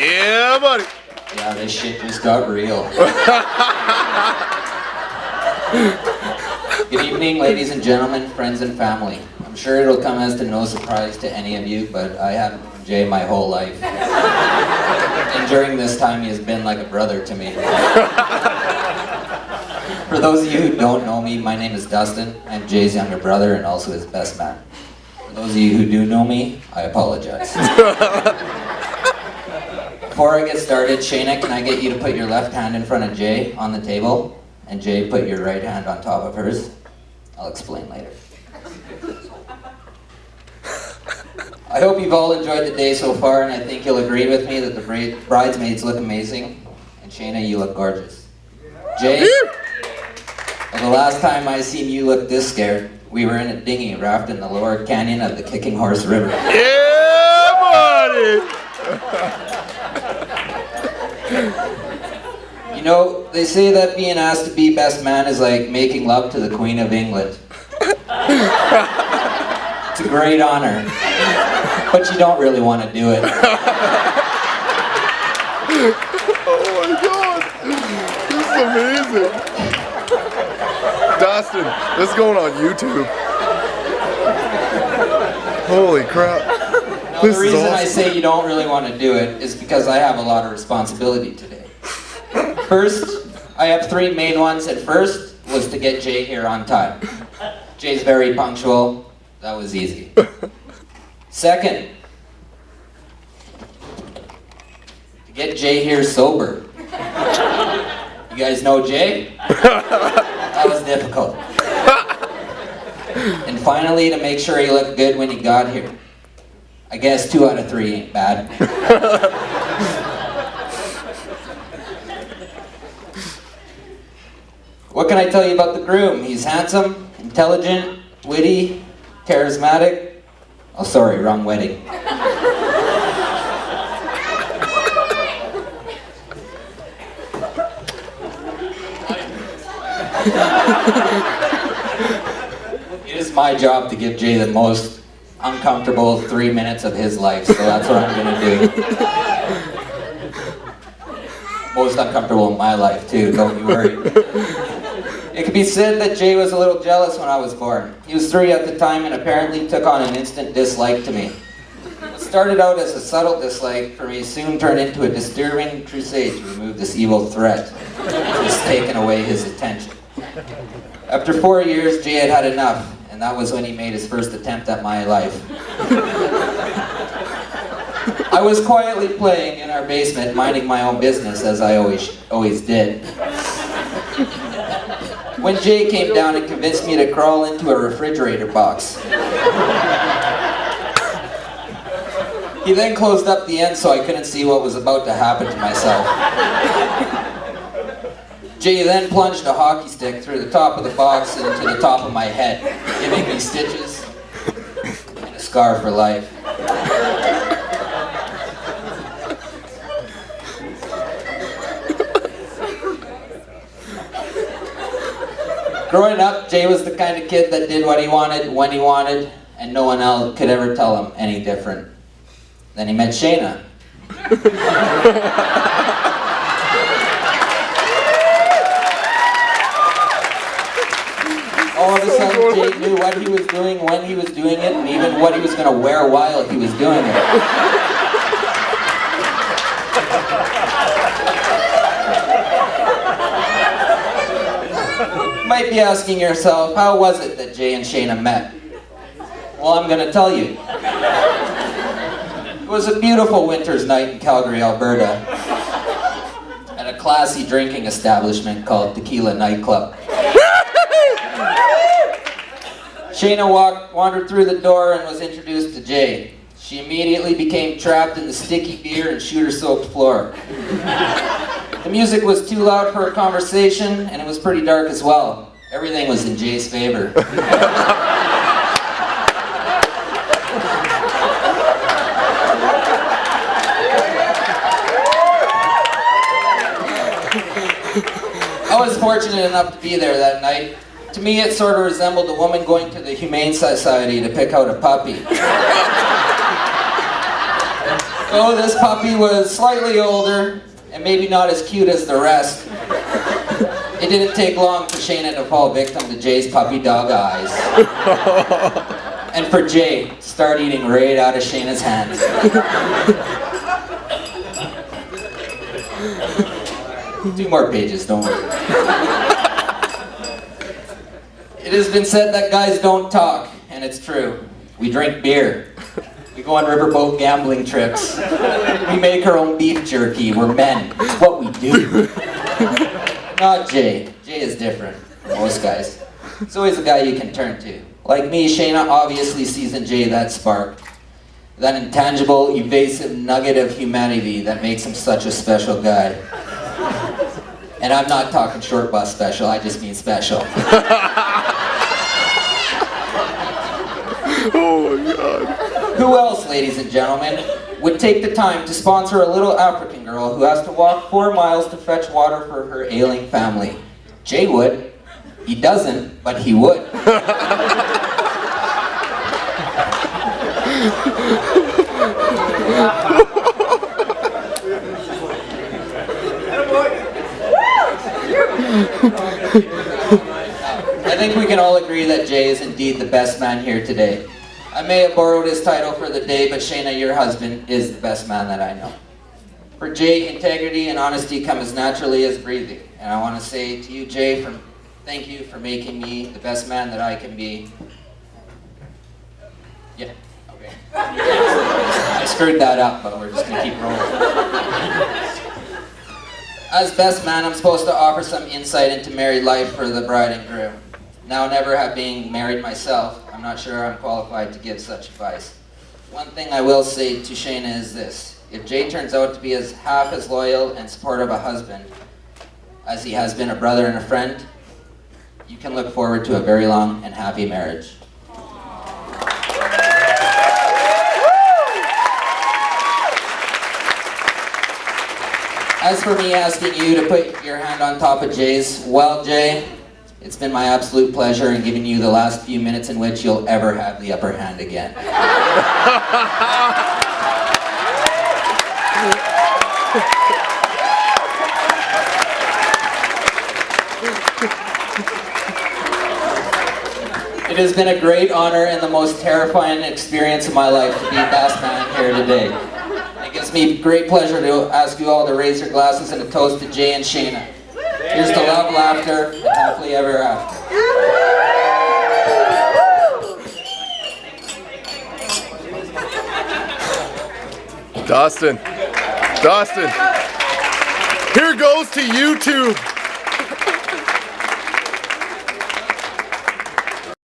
Yeah, buddy. Yeah, this shit just got real. Good evening, ladies and gentlemen, friends and family. I'm sure it'll come as to no surprise to any of you, but I have known Jay my whole life. And during this time, he has been like a brother to me. For those of you who don't know me, my name is Dustin. I'm Jay's younger brother and also his best man. For those of you who do know me, I apologize. Before I get started, Shayna, can I get you to put your left hand in front of Jay on the table? And Jay, put your right hand on top of hers. I'll explain later. I hope you've all enjoyed the day so far, and I think you'll agree with me that the bridesmaids look amazing. And Shayna, you look gorgeous. Jay, the last time I seen you look this scared, we were in a dinghy raft in the lower canyon of the Kicking Horse River. Yeah, buddy! You know, they say that being asked to be best man is like making love to the Queen of England. It's a great honor, but you don't really want to do it. Oh my God, this is amazing. Dustin, this is going on YouTube. Holy crap. Now, the reason I say you don't really want to do it is because I have a lot of responsibility today. First, I have three main ones, and first was to get Jay here on time. Jay's very punctual. That was easy. Second, to get Jay here sober. You guys know Jay? That was difficult. And finally, to make sure he looked good when he got here. I guess 2 out of 3 ain't bad. What can I tell you about the groom? He's handsome, intelligent, witty, charismatic. Oh, sorry, wrong wedding. It is my job to give Jay the most uncomfortable 3 minutes of his life, so that's what I'm gonna do. Most uncomfortable in my life too, don't you worry. It could be said that Jay was a little jealous when I was born. He was 3 at the time and apparently took on an instant dislike to me. What started out as a subtle dislike for me soon turned into a disturbing crusade to remove this evil threat that was taking away his attention. After 4 years, Jay had had enough, and that was when he made his first attempt at my life. I was quietly playing in our basement, minding my own business, as I always did. When Jay came down and convinced me to crawl into a refrigerator box. He then closed up the end so I couldn't see what was about to happen to myself. Jay then plunged a hockey stick through the top of the box and into the top of my head, giving me stitches and a scar for life. Growing up, Jay was the kind of kid that did what he wanted, when he wanted, and no one else could ever tell him any different. Then he met Shayna. All of a sudden, Jay knew what he was doing, when he was doing it, and even what he was going to wear while he was doing it. You might be asking yourself, how was it that Jay and Shayna met? Well, I'm going to tell you. It was a beautiful winter's night in Calgary, Alberta, at a classy drinking establishment called Tequila Nightclub. Shayna wandered through the door and was introduced to Jay. She immediately became trapped in the sticky beer and shooter-soaked floor. The music was too loud for a conversation, and it was pretty dark as well. Everything was in Jay's favor. I was fortunate enough to be there that night. To me, it sort of resembled a woman going to the Humane Society to pick out a puppy. So this puppy was slightly older and maybe not as cute as the rest. It didn't take long for Shayna to fall victim to Jay's puppy dog eyes. And for Jay to start eating right out of Shayna's hands. Two more pages, don't worry. It has been said that guys don't talk, and it's true. We drink beer. We go on riverboat gambling trips. We make our own beef jerky. We're men. It's what we do. Not Jay. Jay is different from most guys. He's always a guy you can turn to. Like me, Shayna obviously sees in Jay that spark. That intangible, evasive nugget of humanity that makes him such a special guy. And I'm not talking short bus special, I just mean special. Oh my God. Who else, ladies and gentlemen, would take the time to sponsor a little African girl who has to walk 4 miles to fetch water for her ailing family? Jay would. He doesn't, but he would. I think we can all agree that Jay is indeed the best man here today. I may have borrowed his title for the day, but Shayna, your husband, is the best man that I know. For Jay, integrity and honesty come as naturally as breathing. And I want to say to you, Jay, thank you for making me the best man that I can be. Yeah, okay. I screwed that up, but we're just going to keep rolling. As best man, I'm supposed to offer some insight into married life for the bride and groom. Now, never having married myself, I'm not sure I'm qualified to give such advice. One thing I will say to Shayna is this. If Jay turns out to be half as loyal and supportive a husband as he has been a brother and a friend, you can look forward to a very long and happy marriage. As for me asking you to put your hand on top of Jay's, well, Jay, it's been my absolute pleasure in giving you the last few minutes in which you'll ever have the upper hand again. It has been a great honor and the most terrifying experience of my life to be best man here today. It gives me great pleasure to ask you all to raise your glasses and a toast to Jay and Shayna. Here's to love, laughter, and happily ever after. Dustin. Dustin. Here goes to YouTube.